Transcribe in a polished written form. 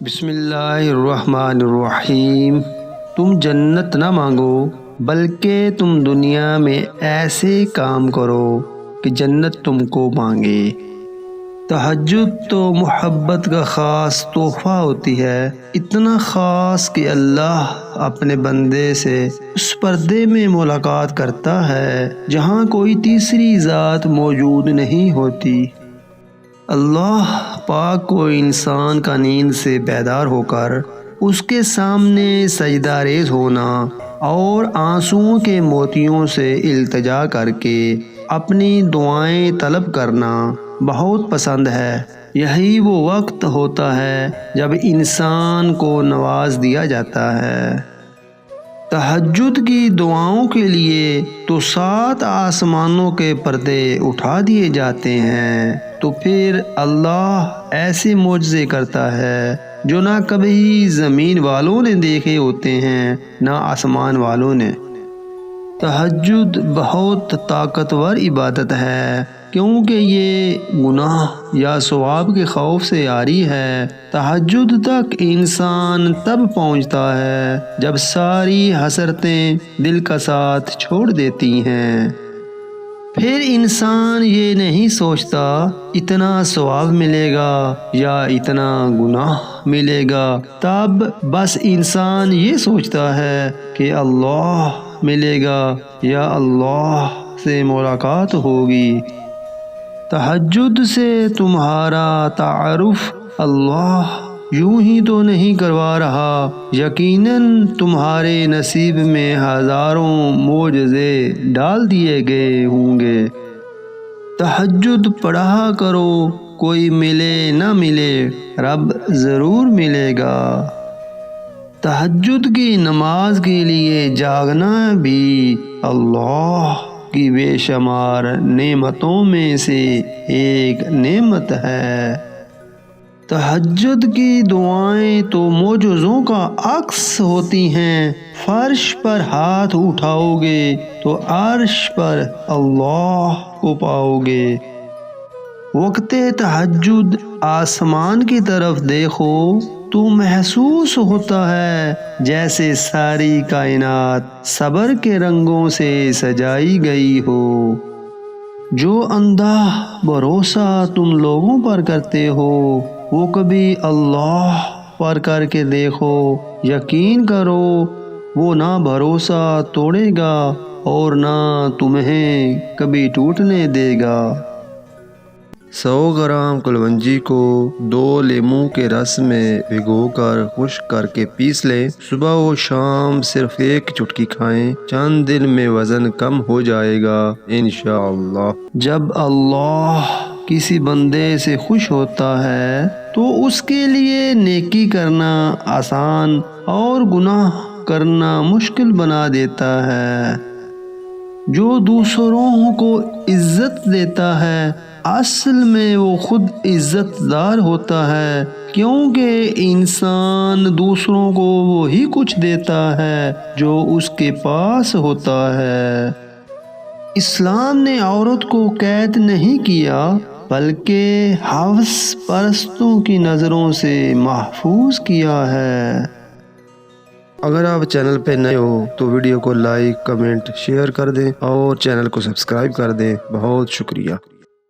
بسم اللہ الرحمن الرحیم۔ تم جنت نہ مانگو بلکہ تم دنیا میں ایسے کام کرو کہ جنت تم کو مانگے۔ تہجد تو محبت کا خاص تحفہ ہوتی ہے، اتنا خاص کہ اللہ اپنے بندے سے اس پردے میں ملاقات کرتا ہے جہاں کوئی تیسری ذات موجود نہیں ہوتی۔ اللہ پاک کو انسان کا نیند سے بیدار ہو کر اس کے سامنے سجدہ ریز ہونا اور آنسوؤں کے موتیوں سے التجا کر کے اپنی دعائیں طلب کرنا بہت پسند ہے۔ یہی وہ وقت ہوتا ہے جب انسان کو نواز دیا جاتا ہے۔ تہجد کی دعاؤں کے لیے تو 7 آسمانوں کے پردے اٹھا دیے جاتے ہیں، تو پھر اللہ ایسے معجزے کرتا ہے جو نہ کبھی زمین والوں نے دیکھے ہوتے ہیں نہ آسمان والوں نے۔ تہجد بہت طاقتور عبادت ہے کیونکہ یہ گناہ یا ثواب کے خوف سے عاری ہے۔ تہجد تک انسان تب پہنچتا ہے جب ساری حسرتیں دل کا ساتھ چھوڑ دیتی ہیں۔ پھر انسان یہ نہیں سوچتا اتنا ثواب ملے گا یا اتنا گناہ ملے گا، تب بس انسان یہ سوچتا ہے کہ اللہ ملے گا یا اللہ سے ملاقات ہوگی۔ تہجد سے تمہارا تعارف اللہ یوں ہی تو نہیں کروا رہا، یقیناً تمہارے نصیب میں ہزاروں معجزے ڈال دیے گئے ہوں گے۔ تہجد پڑھا کرو، کوئی ملے نہ ملے رب ضرور ملے گا۔ تہجد کی نماز کے لیے جاگنا بھی اللہ کی بے شمار نعمتوں میں سے ایک نعمت ہے۔ تہجد کی دعائیں تو معجزوں کا عکس ہوتی ہیں۔ فرش پر ہاتھ اٹھاؤ گے تو عرش پر اللہ کو پاؤ گے۔ وقت تہجد آسمان کی طرف دیکھو تو محسوس ہوتا ہے جیسے ساری کائنات صبر کے رنگوں سے سجائی گئی ہو۔ جو اندھا بھروسہ تم لوگوں پر کرتے ہو وہ کبھی اللہ پر کر کے دیکھو، یقین کرو وہ نہ بھروسہ توڑے گا اور نہ تمہیں کبھی ٹوٹنے دے گا۔ 100 گرام کلونجی کو 2 لیموں کے رس میں بھگو کر خشک کر کے پیس لیں۔ صبح و شام صرف 1 چٹکی کھائیں، چند دن میں وزن کم ہو جائے گا انشاءاللہ۔ جب اللہ کسی بندے سے خوش ہوتا ہے تو اس کے لیے نیکی کرنا آسان اور گناہ کرنا مشکل بنا دیتا ہے۔ جو دوسروں کو عزت دیتا ہے اصل میں وہ خود عزت دار ہوتا ہے، کیونکہ انسان دوسروں کو وہی کچھ دیتا ہے جو اس کے پاس ہوتا ہے۔ اسلام نے عورت کو قید نہیں کیا بلکہ حوث پرستوں کی نظروں سے محفوظ کیا ہے۔ اگر آپ چینل پہ نئے ہو تو ویڈیو کو لائک، کمنٹ، شیئر کر دیں اور چینل کو سبسکرائب کر دیں۔ بہت شکریہ۔